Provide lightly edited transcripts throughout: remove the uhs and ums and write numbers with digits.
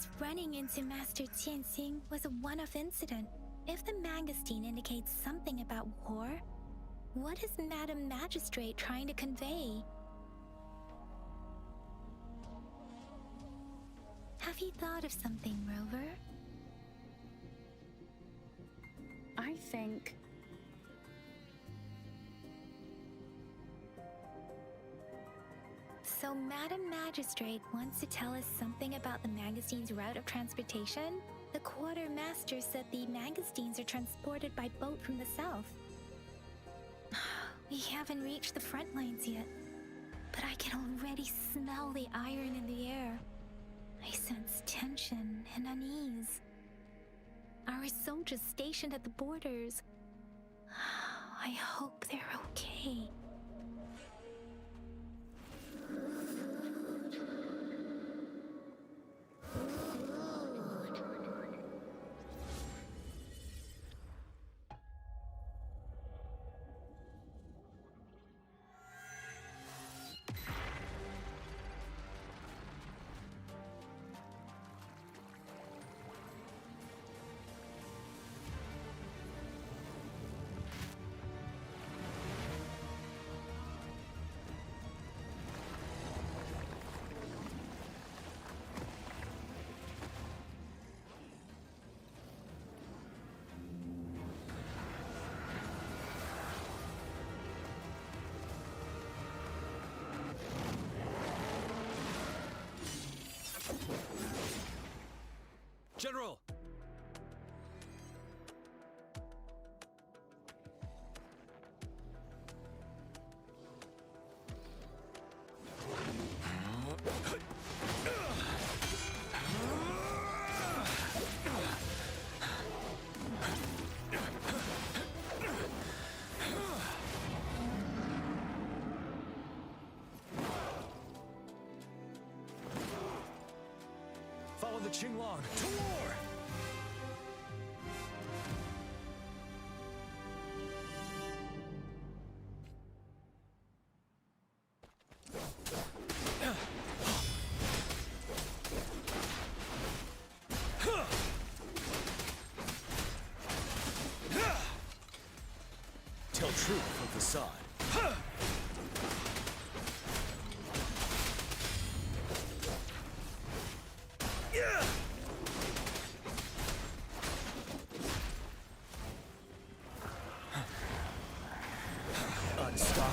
guess running into Master Tianxing was a one-off incident. If the Mangosteen indicates something about war, what is Madam Magistrate trying to convey? Have you thought of something, Rover? I think... So Madam Magistrate wants to tell us something about the Mangosteen's route of transportation? The Quartermaster said the Mangosteens are transported by boat from the south. We haven't reached the front lines yet, but I can already smell the iron in the air. I sense tension and unease. Our soldiers stationed at the borders, I hope they're okay. General! Follow the Qinglong to war! Tell truth from facade. Unstoppable.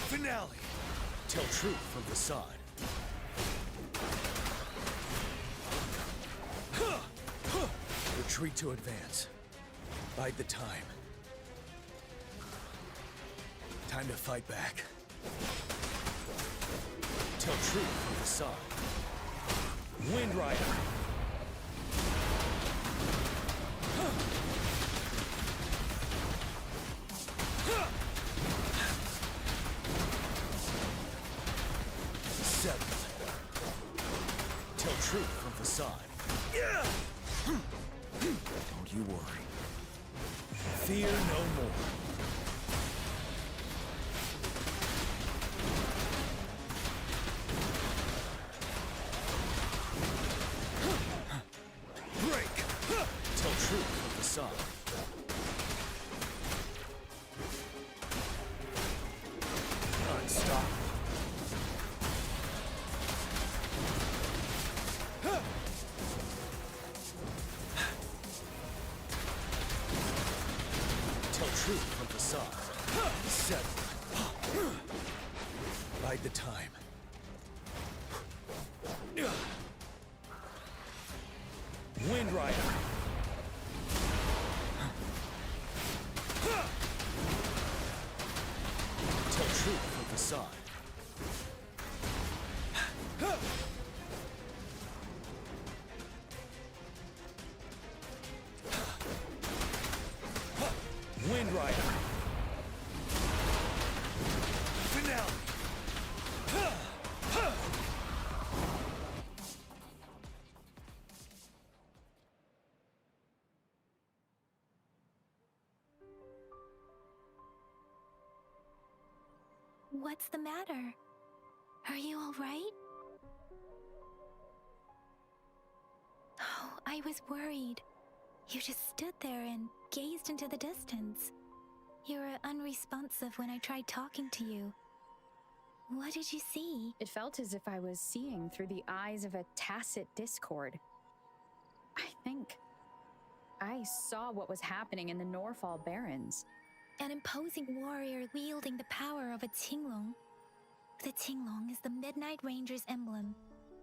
Finale. Tell truth from facade. Retreat to advance. Bide the time. Time to fight back. Tell truth from facade. Wind Rider. Seventh. Tell truth from facade. Don't you worry. Fear no more. Break! Tell truth from facade. Unstoppable. Tell truth from facade. Settle. Bide the time. Wind Rider. Tell truth from facade. Wind Rider. Finale. What's the matter? Are you all right? Oh, I was worried. You just stood there and gazed into the distance. You were unresponsive when I tried talking to you. What did you see? It felt as if I was seeing through the eyes of a tacit discord. I think I saw what was happening in the Norfall Barrens. An imposing warrior wielding the power of a Tinglong. The Tinglong is the Midnight Ranger's emblem.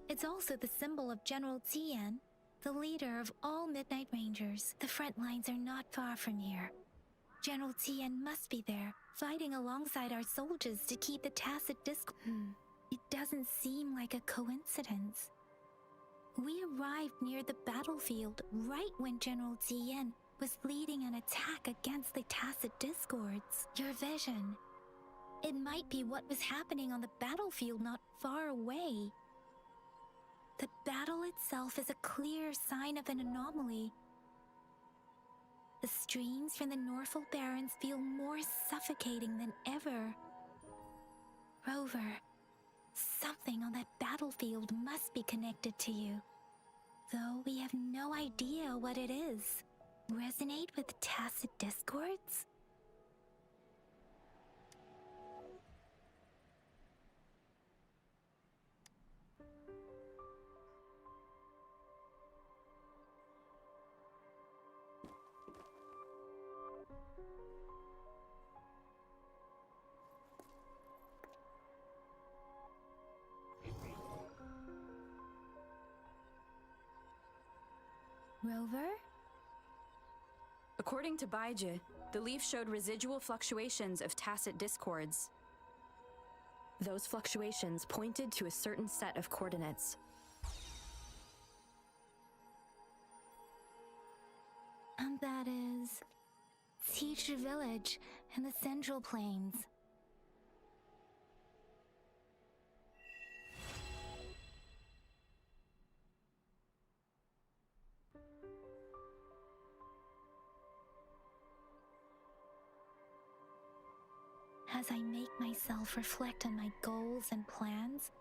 It's also the symbol of General Tian, the leader of all Midnight Rangers. The front lines are not far from here. General Tian must be there, fighting alongside our soldiers to keep the tacit discord. It doesn't seem like a coincidence. We arrived near the battlefield right when General Tian was leading an attack against the tacit discords. Your vision. It might be what was happening on the battlefield not far away. The battle itself is a clear sign of an anomaly. The streams from the Norfall Barrens feel more suffocating than ever. Rover, something on that battlefield must be connected to you. Though we have no idea what it is. Resonate with tacit discords? Rover? According to Baiji, the leaf showed residual fluctuations of tacit discords. Those fluctuations pointed to a certain set of coordinates. And that is Teacher Village in the Central Plains. As I make myself reflect on my goals and plans,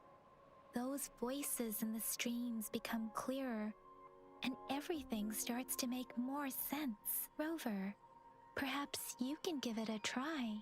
those voices in the streams become clearer, and everything starts to make more sense. Rover, perhaps you can give it a try.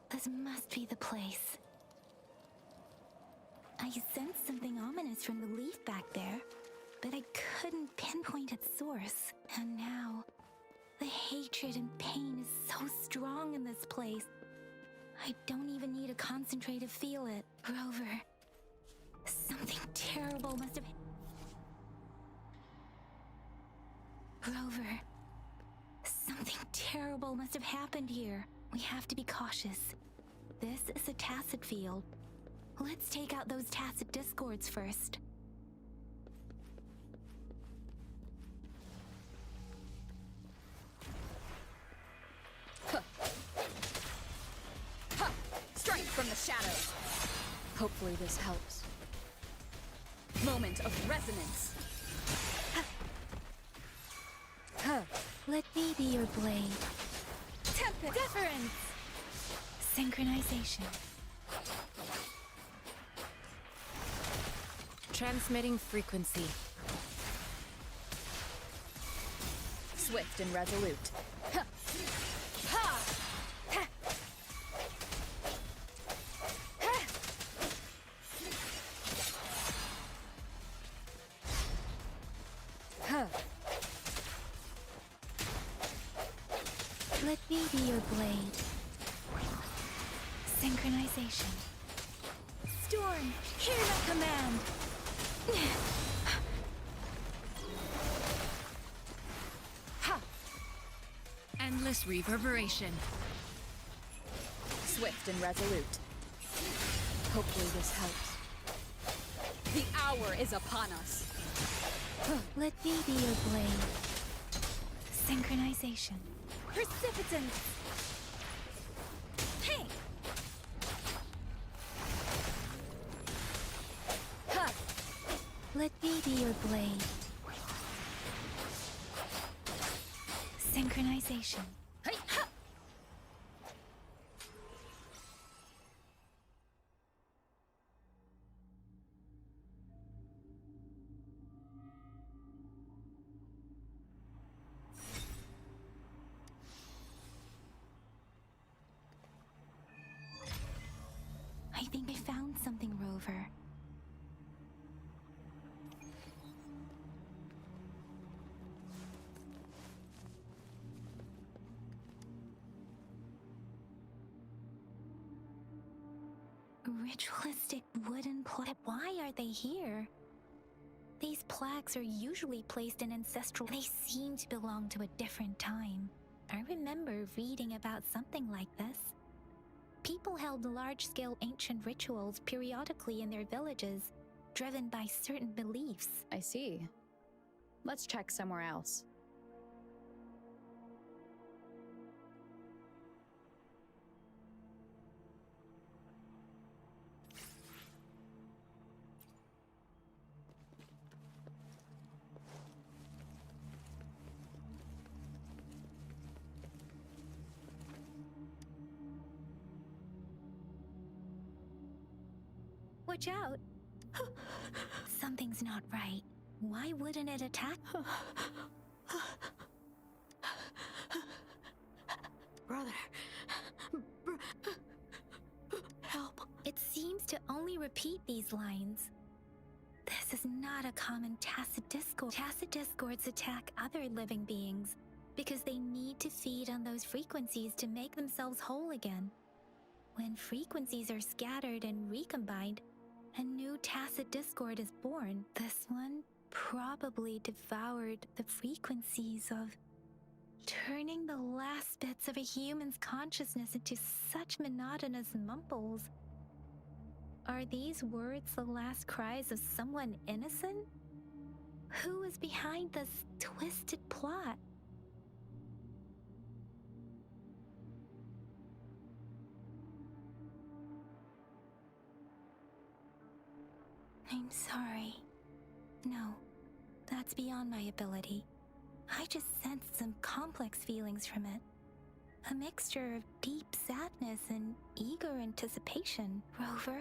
This must be the place. I sensed something ominous from the leaf back there, but I couldn't pinpoint its source. And now, The hatred and pain is so strong in this place. I don't even need to concentrate to feel it. Rover, something terrible must have... Rover, something terrible must have happened here. We have to be cautious. This is a tacit field. Let's take out those tacit discords first. Strength from the shadows. Hopefully this helps. Moment of resonance. Let me be your blade. Tempest! Deference! Synchronization. Transmitting frequency. Swift and resolute. Let me be your blade. Synchronization. Storm, hear my command! Endless reverberation. Swift and resolute. Hopefully this helps. The hour is upon us. Let me be your blade. Synchronization. Precipitance! Hey! Let me be your blade. Synchronization. I think I found something, Rover. Ritualistic wooden plaque. Why are they here? These plaques are usually placed in ancestral. They seem to belong to a different time. I remember reading about something like this. People held large-scale ancient rituals periodically in their villages, driven by certain beliefs. I see. Let's check somewhere else. Watch out! Something's not right. Why wouldn't it attack? Brother. Help! It seems to only repeat these lines. This is not a common tacit discord. Tacit discords attack other living beings because they need to feed on those frequencies to make themselves whole again. When frequencies are scattered and recombined, a new tacit discord is born. This one probably devoured the frequencies of turning the last bits of a human's consciousness into such monotonous mumbles. Are these words the last cries of someone innocent? Who is behind this twisted plot? I'm sorry. No, that's beyond my ability. I just sensed some complex feelings from it. A mixture of deep sadness and eager anticipation. Rover,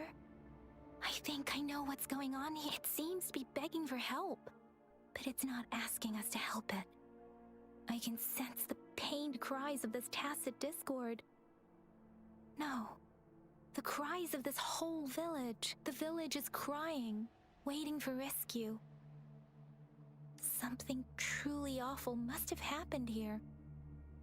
I think I know what's going on here. It seems to be begging for help, but it's not asking us to help it. I can sense the pained cries of this tacit discord. No. The cries of this whole village. The village is crying, waiting for rescue. Something truly awful must have happened here.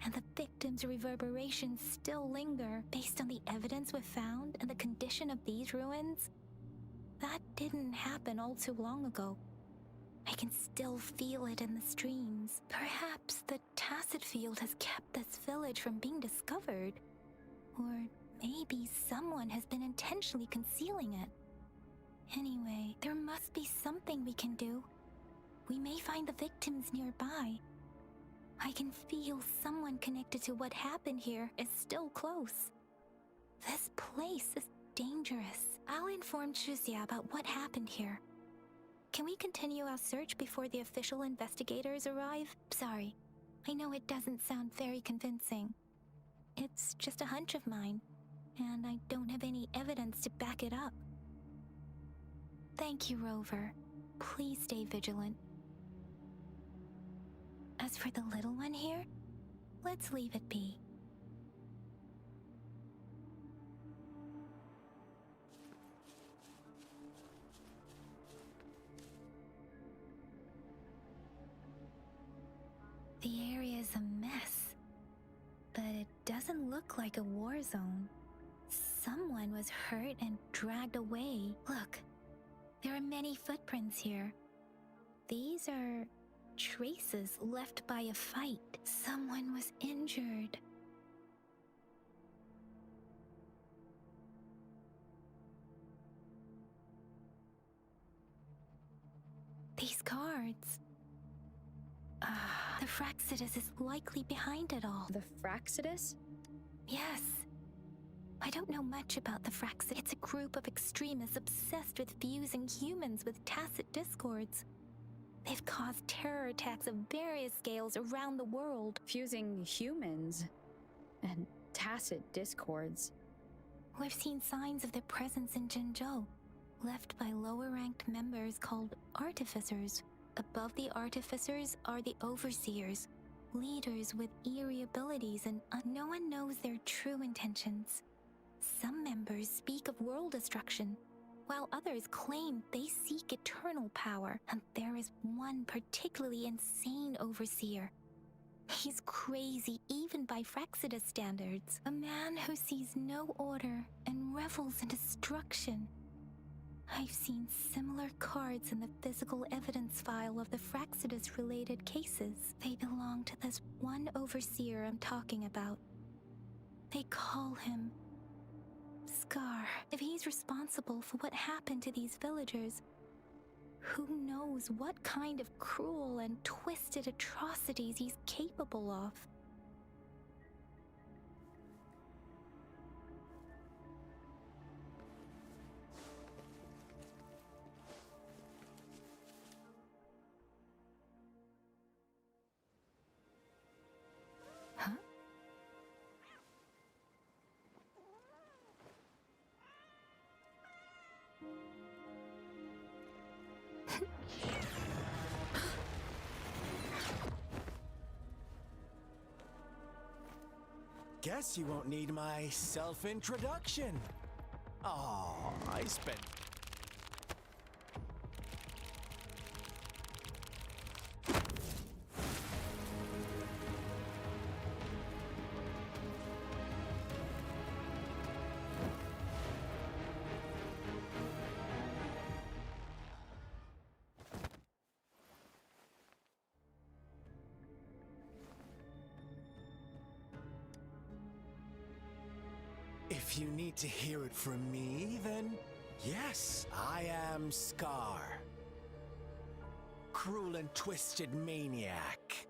and the victim's reverberations still linger based on the evidence we've found and the condition of these ruins. That didn't happen all too long ago. I can still feel it in the streams. Perhaps the Tacit Field has kept this village from being discovered. Or maybe someone has been intentionally concealing it. Anyway, there must be something we can do. We may find the victims nearby. I can feel someone connected to what happened here is still close. This place is dangerous. I'll inform Chuzia about what happened here. Can we continue our search before the official investigators arrive? Sorry, I know it doesn't sound very convincing. It's just a hunch of mine, and I don't have any evidence to back it up. Thank you, Rover. Please stay vigilant. As for the little one here, let's leave it be. The area is a mess, but it doesn't look like a war zone. Someone was hurt and dragged away. Look, there are many footprints here. These are traces left by a fight. Someone was injured. These cards. The Fraxidus is likely behind it all. The Fraxidus? Yes. I don't know much about the Fraxidus. It's a group of extremists obsessed with fusing humans with tacit discords. They've caused terror attacks of various scales around the world. Fusing humans and tacit discords. We've seen signs of their presence in Jinzhou, left by lower-ranked members called artificers. Above the artificers are the overseers, leaders with eerie abilities, and no one knows their true intentions. Some members speak of world destruction, while others claim they seek eternal power, and there is one particularly insane overseer. He's crazy even by Fraxidus standards, a man who sees no order and revels in destruction. I've seen similar cards in the physical evidence file of the Fraxidus-related cases. They belong to this one overseer I'm talking about. They call him Scar. If he's responsible for what happened to these villagers, who knows what kind of cruel and twisted atrocities he's capable of? Huh? Guess you won't need my self-introduction. Oh, I spent... If you need to hear it from me, then yes, I am Scar. Cruel and twisted maniac.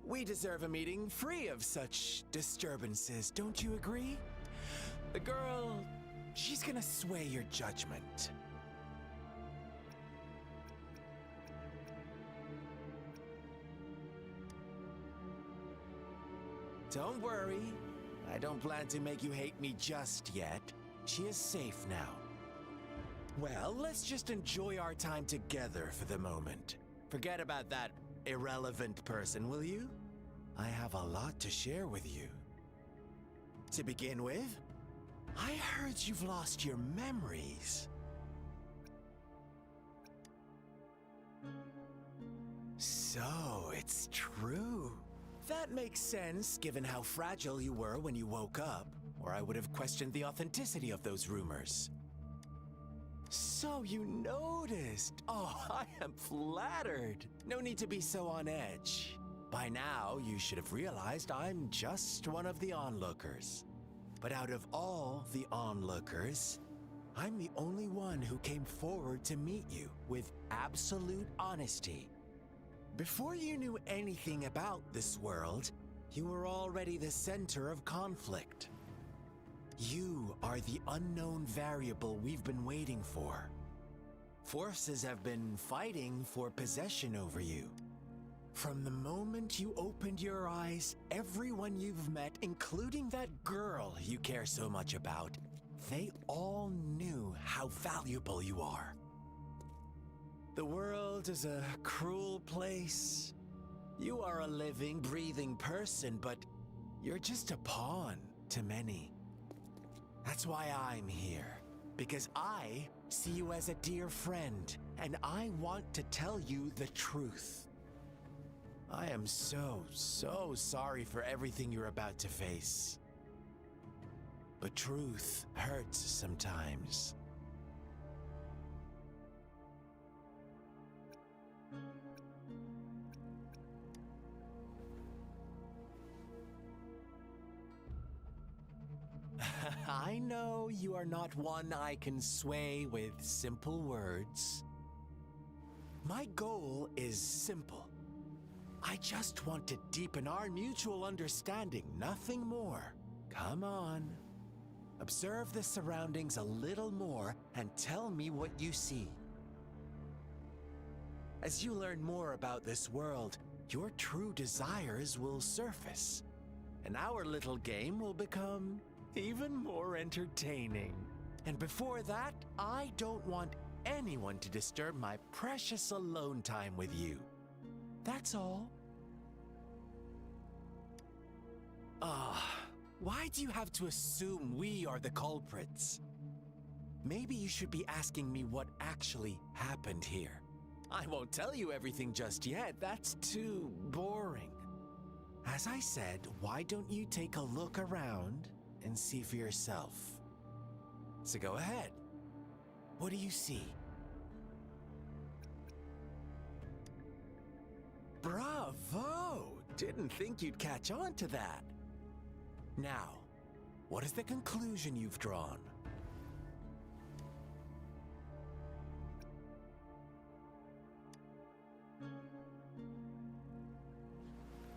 We deserve a meeting free of such disturbances, don't you agree? The girl, she's gonna sway your judgment. Don't worry. I don't plan to make you hate me just yet. She is safe now. Well, let's just enjoy our time together for the moment. Forget about that irrelevant person, will you? I have a lot to share with you. To begin with, I heard you've lost your memories. So, it's true. That makes sense, given how fragile you were when you woke up, or I would have questioned the authenticity of those rumors. So you noticed. Oh, I am flattered. No need to be so on edge. By now, you should have realized I'm just one of the onlookers. But out of all the onlookers, I'm the only one who came forward to meet you with absolute honesty. Before you knew anything about this world, you were already the center of conflict. You are the unknown variable we've been waiting for. Forces have been fighting for possession over you. From the moment you opened your eyes, everyone you've met, including that girl you care so much about, they all knew how valuable you are. The world is a cruel place. You are a living, breathing person, but you're just a pawn to many. That's why I'm here, because I see you as a dear friend, and I want to tell you the truth. I am so sorry for everything you're about to face. But truth hurts sometimes. I know you are not one I can sway with simple words. My goal is simple. I just want to deepen our mutual understanding, nothing more. Come on. Observe the surroundings a little more and tell me what you see. As you learn more about this world, your true desires will surface, and our little game will become even more entertaining. And before that, I don't want anyone to disturb my precious alone time with you. That's all. Why do you have to assume we are the culprits? Maybe you should be asking me what actually happened here. I won't tell you everything just yet, that's too boring. As I said, why don't you take a look around and see for yourself? So go ahead. What do you see? Bravo! Didn't think you'd catch on to that. Now, what is the conclusion you've drawn?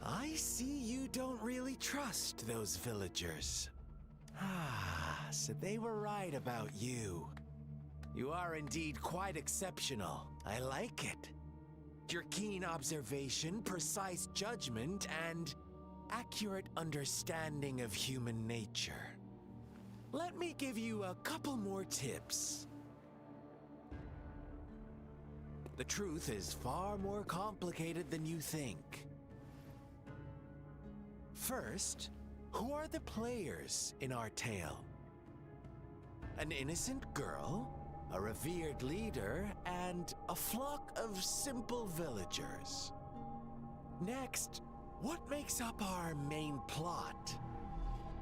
I see you don't really trust those villagers. So they were right about you. You are indeed quite exceptional. I like it. Your keen observation, precise judgment, and accurate understanding of human nature. Let me give you a couple more tips. The truth is far more complicated than you think. First, who are the players in our tale? An innocent girl, a revered leader, and a flock of simple villagers. Next, what makes up our main plot?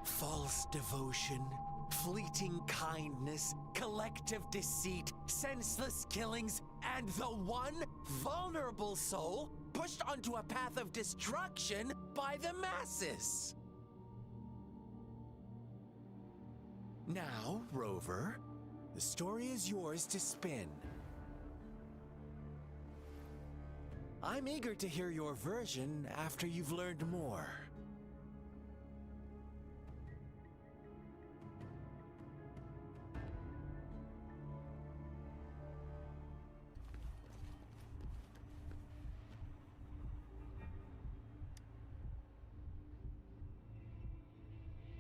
False devotion, fleeting kindness, collective deceit, senseless killings, and the one vulnerable soul pushed onto a path of destruction by the masses. Now, Rover, the story is yours to spin. I'm eager to hear your version after you've learned more.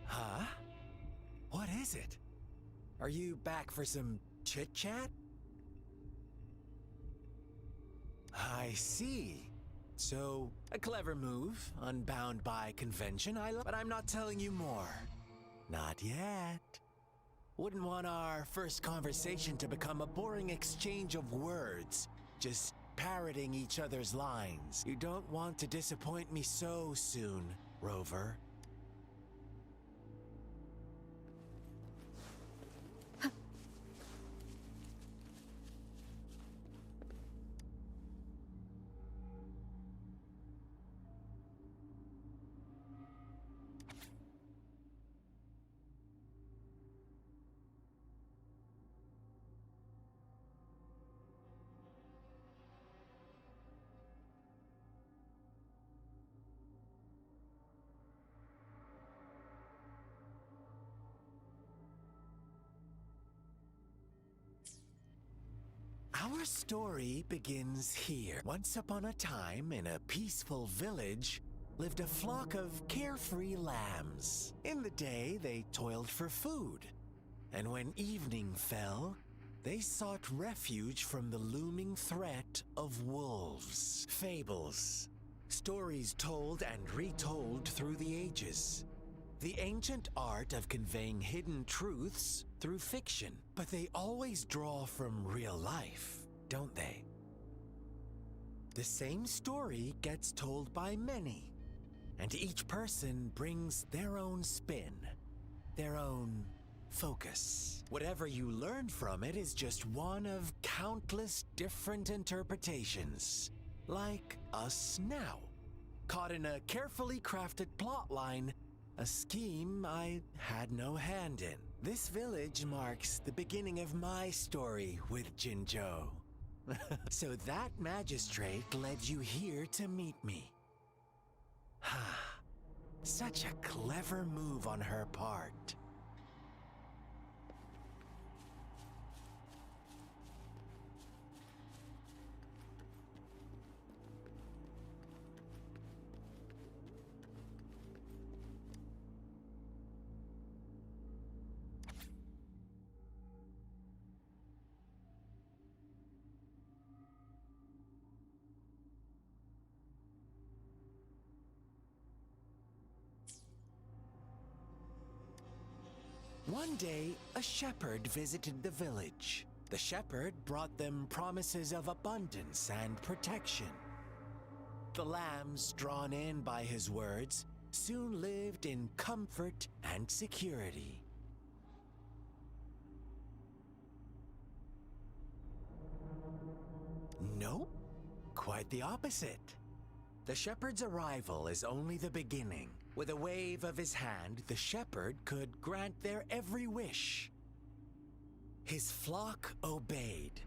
Huh? What is it? Are you back for some chit-chat? I see. So, a clever move, unbound by convention, but I'm not telling you more. Not yet. Wouldn't want our first conversation to become a boring exchange of words. Just parroting each other's lines. You don't want to disappoint me so soon, Rover. Our story begins here. Once upon a time, in a peaceful village, lived a flock of carefree lambs. In the day, they toiled for food, and when evening fell, they sought refuge from the looming threat of wolves. Fables, stories told and retold through the ages. The ancient art of conveying hidden truths through fiction, but they always draw from real life, don't they? The same story gets told by many, and each person brings their own spin, their own focus. Whatever you learn from it is just one of countless different interpretations, like us now, caught in a carefully crafted plotline, a scheme I had no hand in. This village marks the beginning of my story with Jinzhou. So that magistrate led you here to meet me. Such a clever move on her part. One day, a shepherd visited the village. The shepherd brought them promises of abundance and protection. The lambs, drawn in by his words, soon lived in comfort and security. Nope, quite the opposite. The shepherd's arrival is only the beginning. With a wave of his hand, the shepherd could grant their every wish. His flock obeyed,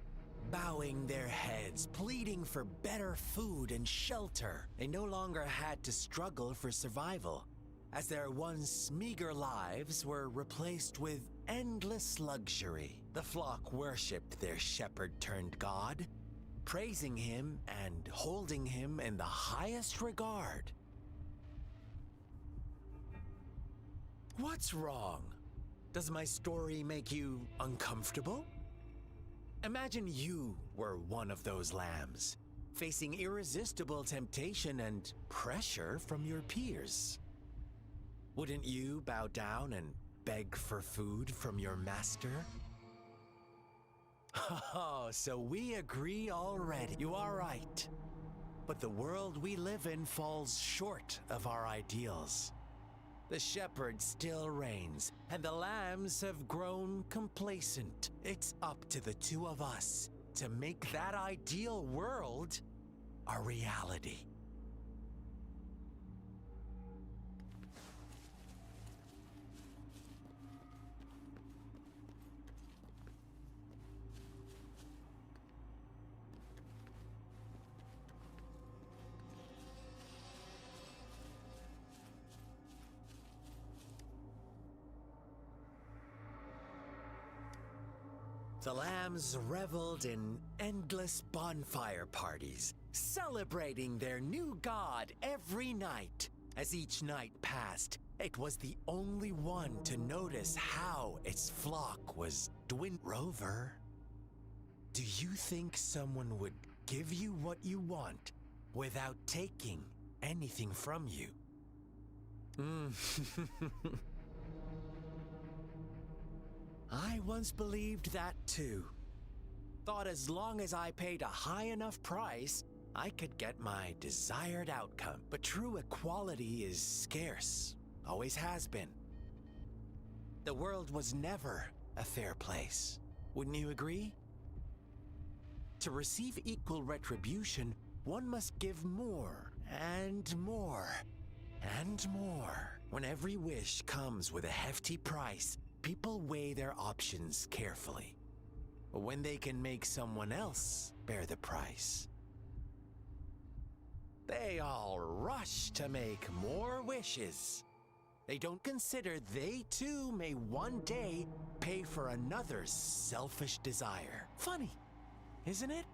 bowing their heads, pleading for better food and shelter. They no longer had to struggle for survival, as their once meager lives were replaced with endless luxury. The flock worshipped their shepherd-turned-god, praising him and holding him in the highest regard. What's wrong? Does my story make you uncomfortable? Imagine you were one of those lambs, facing irresistible temptation and pressure from your peers. Wouldn't you bow down and beg for food from your master? Oh, so we agree already. You are right. But the world we live in falls short of our ideals. The shepherd still reigns, and the lambs have grown complacent. It's up to the two of us to make that ideal world a reality. The lambs reveled in endless bonfire parties, celebrating their new god every night. As each night passed, it was the only one to notice how its flock was dwindling. Rover, do you think someone would give you what you want without taking anything from you? I once believed that too. Thought as long as I paid a high enough price, I could get my desired outcome. But true equality is scarce, always has been. The world was never a fair place. Wouldn't you agree? To receive equal retribution, one must give more and more and more. When every wish comes with a hefty price, people weigh their options carefully. But when they can make someone else bear the price, they all rush to make more wishes. They don't consider they too may one day pay for another's selfish desire. Funny, isn't it?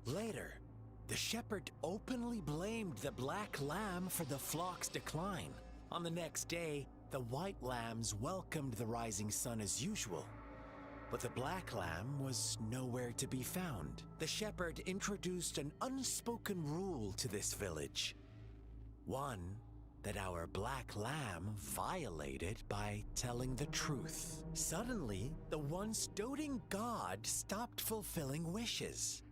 Later, the shepherd openly blamed the black lamb for the flock's decline. On the next day, the white lambs welcomed the rising sun as usual. But the black lamb was nowhere to be found. The shepherd introduced an unspoken rule to this village. One that our black lamb violated by telling the truth. Suddenly, the once doting god stopped fulfilling wishes,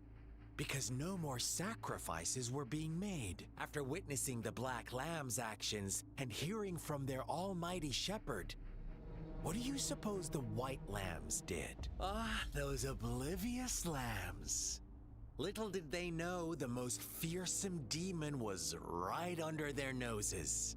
because no more sacrifices were being made. After witnessing the black lamb's actions and hearing from their almighty shepherd, what do you suppose the white lambs did? Ah, those oblivious lambs. Little did they know the most fearsome demon was right under their noses.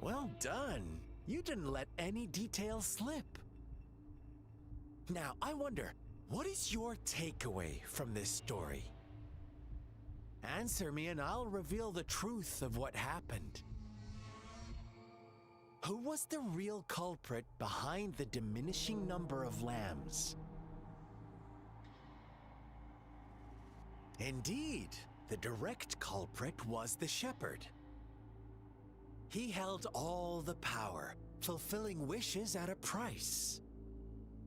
Well done. You didn't let any detail slip. Now, I wonder, what is your takeaway from this story? Answer me and I'll reveal the truth of what happened. Who was the real culprit behind the diminishing number of lambs? Indeed, the direct culprit was the shepherd. He held all the power, fulfilling wishes at a price.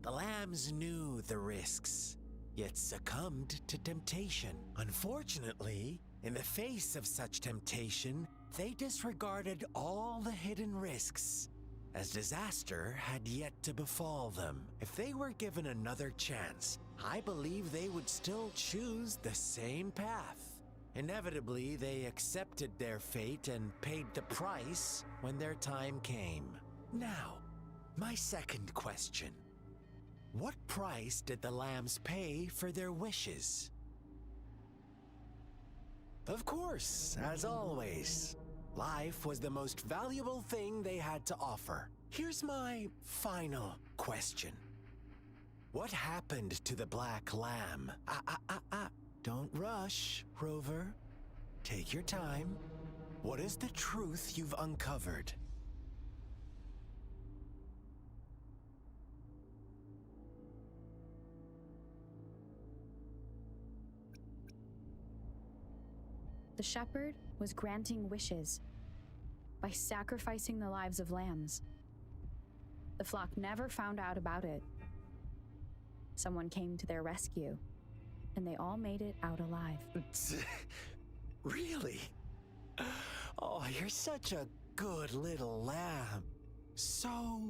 The lambs knew the risks, yet succumbed to temptation. Unfortunately, in the face of such temptation, they disregarded all the hidden risks, as disaster had yet to befall them. If they were given another chance, I believe they would still choose the same path. Inevitably, they accepted their fate and paid the price when their time came. Now, my second question. What price did the lambs pay for their wishes? Of course, as always, life was the most valuable thing they had to offer. Here's my final question. What happened to the black lamb? Don't rush, Rover. Take your time. What is the truth you've uncovered? The shepherd was granting wishes by sacrificing the lives of lambs. The flock never found out about it. Someone came to their rescue, and they all made it out alive. Really? Oh, you're such a good little lamb. So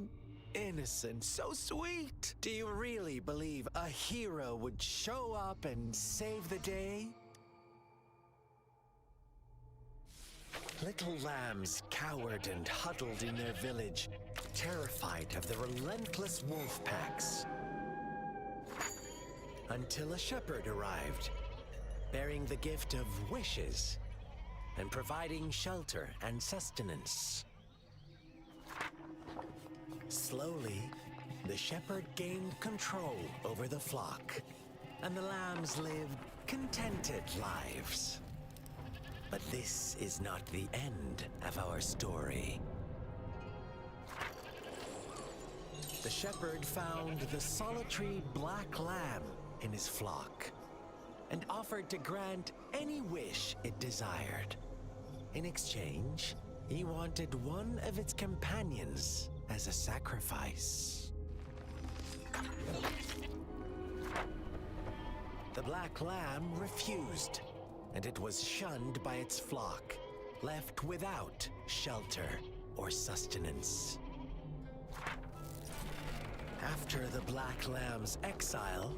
innocent, so sweet. Do you really believe a hero would show up and save the day? Little lambs cowered and huddled in their village, terrified of the relentless wolf packs. Until a shepherd arrived, bearing the gift of wishes and providing shelter and sustenance. Slowly, the shepherd gained control over the flock, and the lambs lived contented lives. But this is not the end of our story. The shepherd found the solitary black lamb in his flock and offered to grant any wish it desired. In exchange, he wanted one of its companions as a sacrifice. The black lamb refused, and it was shunned by its flock, left without shelter or sustenance. After the black lamb's exile,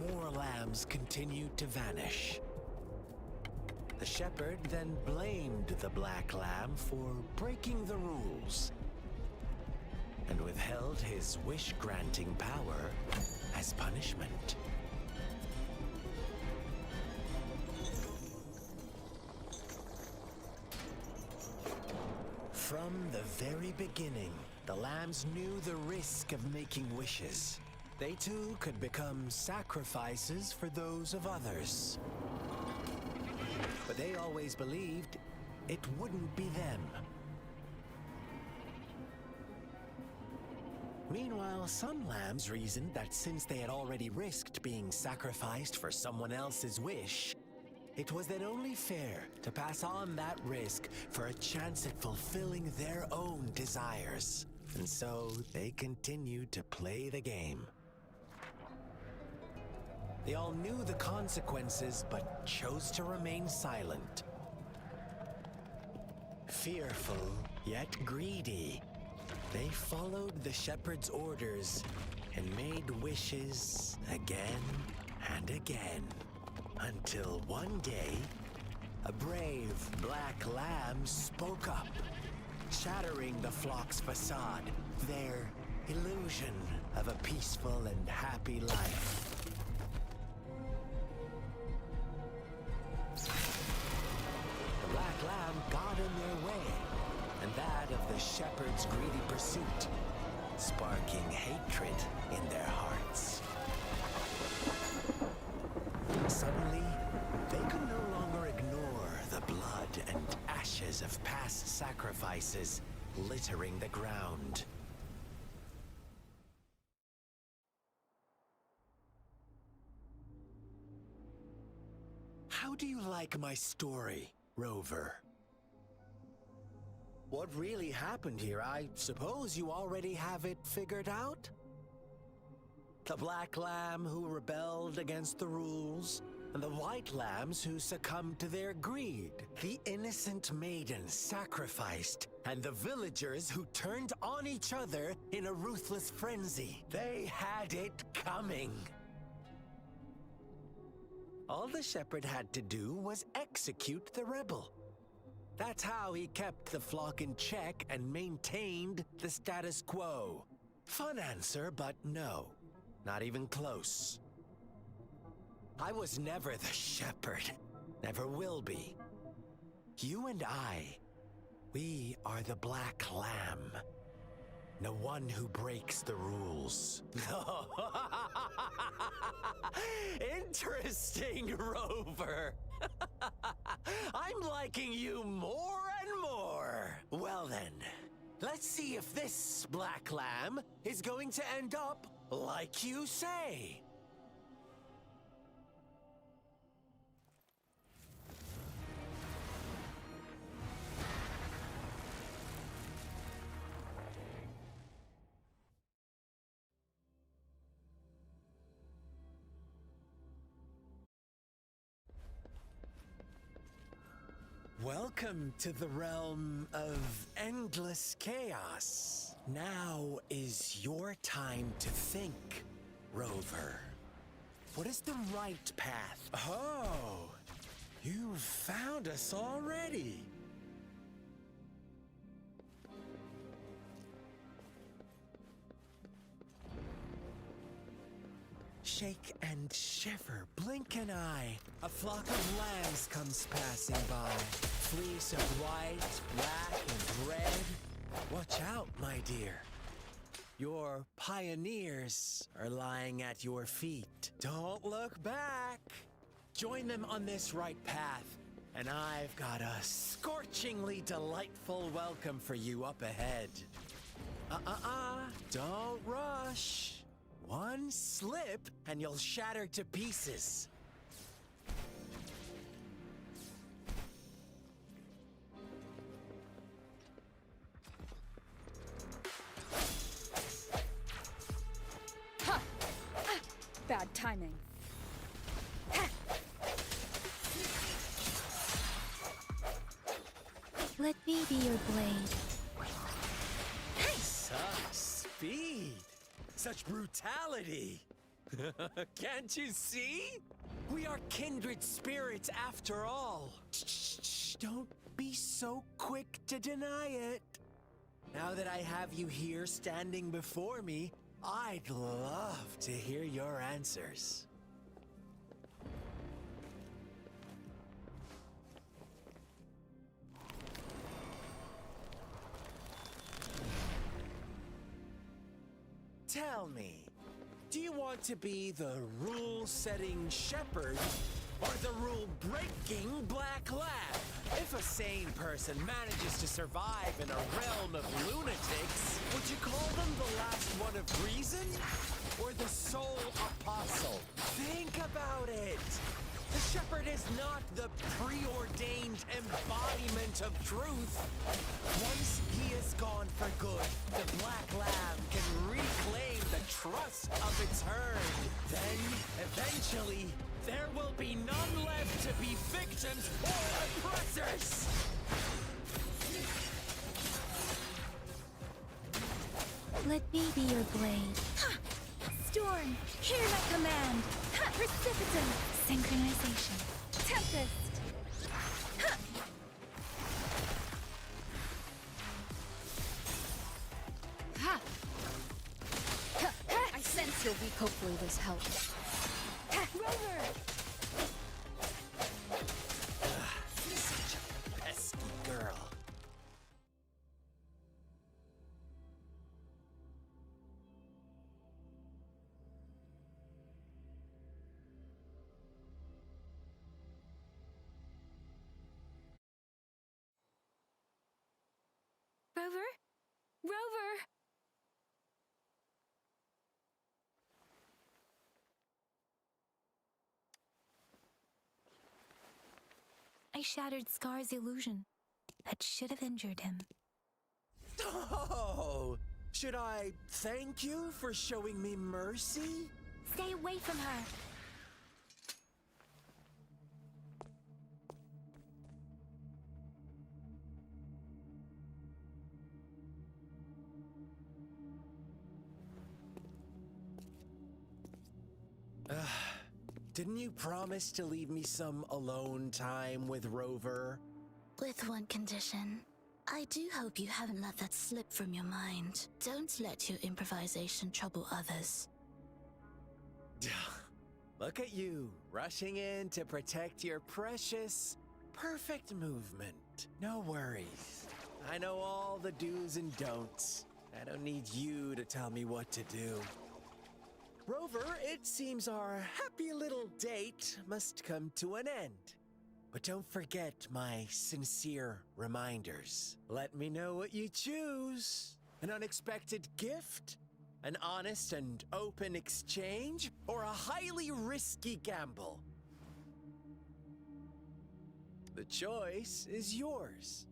more lambs continued to vanish. The shepherd then blamed the black lamb for breaking the rules and withheld his wish-granting power as punishment. From the very beginning, the lambs knew the risk of making wishes. They too could become sacrifices for those of others. But they always believed it wouldn't be them. Meanwhile, some lambs reasoned that since they had already risked being sacrificed for someone else's wish, it was then only fair to pass on that risk for a chance at fulfilling their own desires. And so they continued to play the game. They all knew the consequences, but chose to remain silent. Fearful, yet greedy, they followed the shepherd's orders and made wishes again and again. Until one day, a brave black lamb spoke up, shattering the flock's facade, their illusion of a peaceful and happy life. The black lamb got in their way, and that of the shepherd's greedy pursuit, sparking hatred in their hearts. Suddenly, they could no longer ignore the blood and ashes of past sacrifices littering the ground. How do you like my story, Rover? What really happened here? I suppose you already have it figured out? The black lamb who rebelled against the rules, and the white lambs who succumbed to their greed. The innocent maiden sacrificed, and the villagers who turned on each other in a ruthless frenzy. They had it coming. All the shepherd had to do was execute the rebel. That's how he kept the flock in check and maintained the status quo. Fun answer, but no. Not even close. I was never the shepherd. Never will be. You and I, we are the black lamb. No one who breaks the rules. Interesting, Rover. I'm liking you more and more. Well then, let's see if this black lamb is going to end up like you say. Welcome to the realm of endless chaos. Now is your time to think, Rover. What is the right path? Oh, you've found us already. Shake and shiver, blink an eye. A flock of lambs comes passing by. Fleece of white, black, and red. Watch out, my dear. Your pioneers are lying at your feet. Don't look back. Join them on this right path, And I've got a scorchingly delightful welcome for you up ahead. Don't rush. One slip and you'll shatter to pieces. Bad timing. Let me be your blade. Such speed! Such brutality! Can't you see? We are kindred spirits after all. Shh, don't be so quick to deny it. Now that I have you here standing before me, I'd love to hear your answers. Tell me, do you want to be the rule-setting shepherd or the rule-breaking black lab? If a sane person manages to survive in a realm of lunatics, would you call them the last one of reason or the sole apostle? Think about it. The shepherd is not the preordained embodiment of truth. Once he is gone for good, the black lamb can reclaim the trust of its herd. Then, eventually, there will be none left to be victims or oppressors. Let me be your blade. Ha! Storm, hear my command. Ha! Precipitant, synchronization. Tempest. Ha! Ha! I sense you're weak. Hopefully this helps. Rover! Such a pesky girl. Rover? Rover! I shattered Scar's illusion. That should have injured him. Oh! Should I thank you for showing me mercy? Stay away from her! Didn't you promise to leave me some alone time with Rover? With one condition. I do hope you haven't let that slip from your mind. Don't let your improvisation trouble others. Look at you, rushing in to protect your precious, perfect movement. No worries. I know all the do's and don'ts. I don't need you to tell me what to do. Rover, it seems our happy little date must come to an end. But don't forget my sincere reminders. Let me know what you choose. An unexpected gift? An honest and open exchange? Or a highly risky gamble? The choice is yours.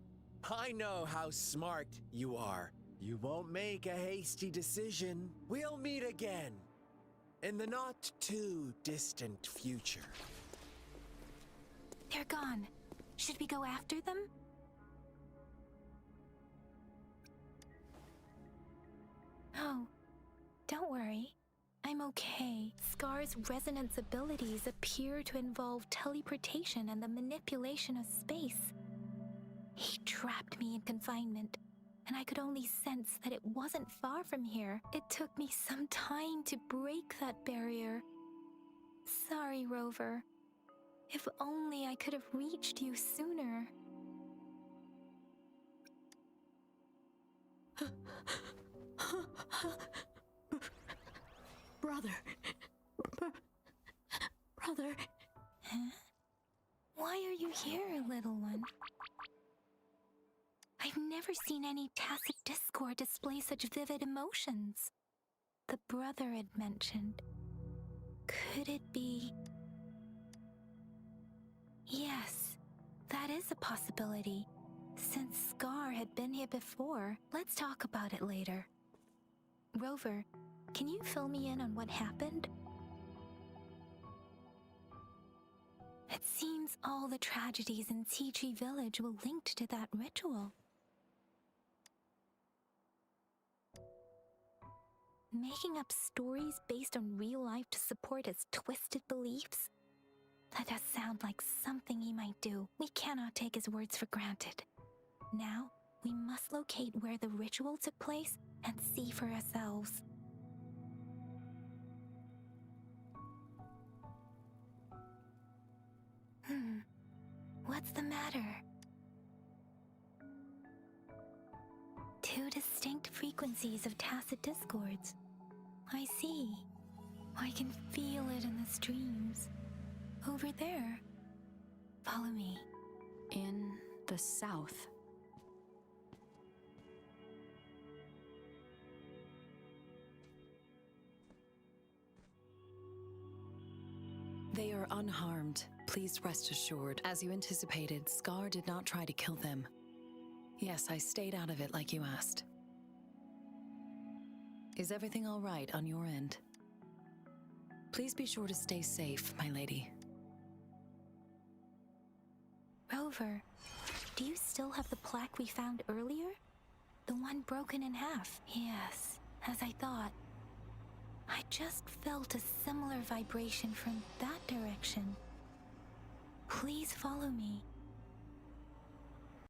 I know how smart you are. You won't make a hasty decision. We'll meet again. In the not-too-distant future. They're gone. Should we go after them? Oh, don't worry. I'm okay. Scar's resonance abilities appear to involve teleportation and the manipulation of space. He trapped me in confinement, and I could only sense that it wasn't far from here. It took me some time to break that barrier. Sorry, Rover. If only I could have reached you sooner. Brother. Brother. Huh? What? Why are you here, little one? I've never seen any tacit discord display such vivid emotions. The brother had mentioned. Could it be? Yes, that is a possibility. Since Scar had been here before, let's talk about it later. Rover, can you fill me in on what happened? It seems all the tragedies in Tea Tree Village were linked to that ritual. Making up stories based on real life to support his twisted beliefs? That does sound like something he might do. We cannot take his words for granted. Now, we must locate where the ritual took place and see for ourselves. What's the matter? Two distinct frequencies of tacit discords. I see. I can feel it in the streams. Over there. Follow me. In the south. They are unharmed. Please rest assured. As you anticipated, Scar did not try to kill them. Yes, I stayed out of it like you asked. Is everything all right on your end? Please be sure to stay safe, my lady. Rover, do you still have the plaque we found earlier? The one broken in half? Yes, as I thought. I just felt a similar vibration from that direction. Please follow me.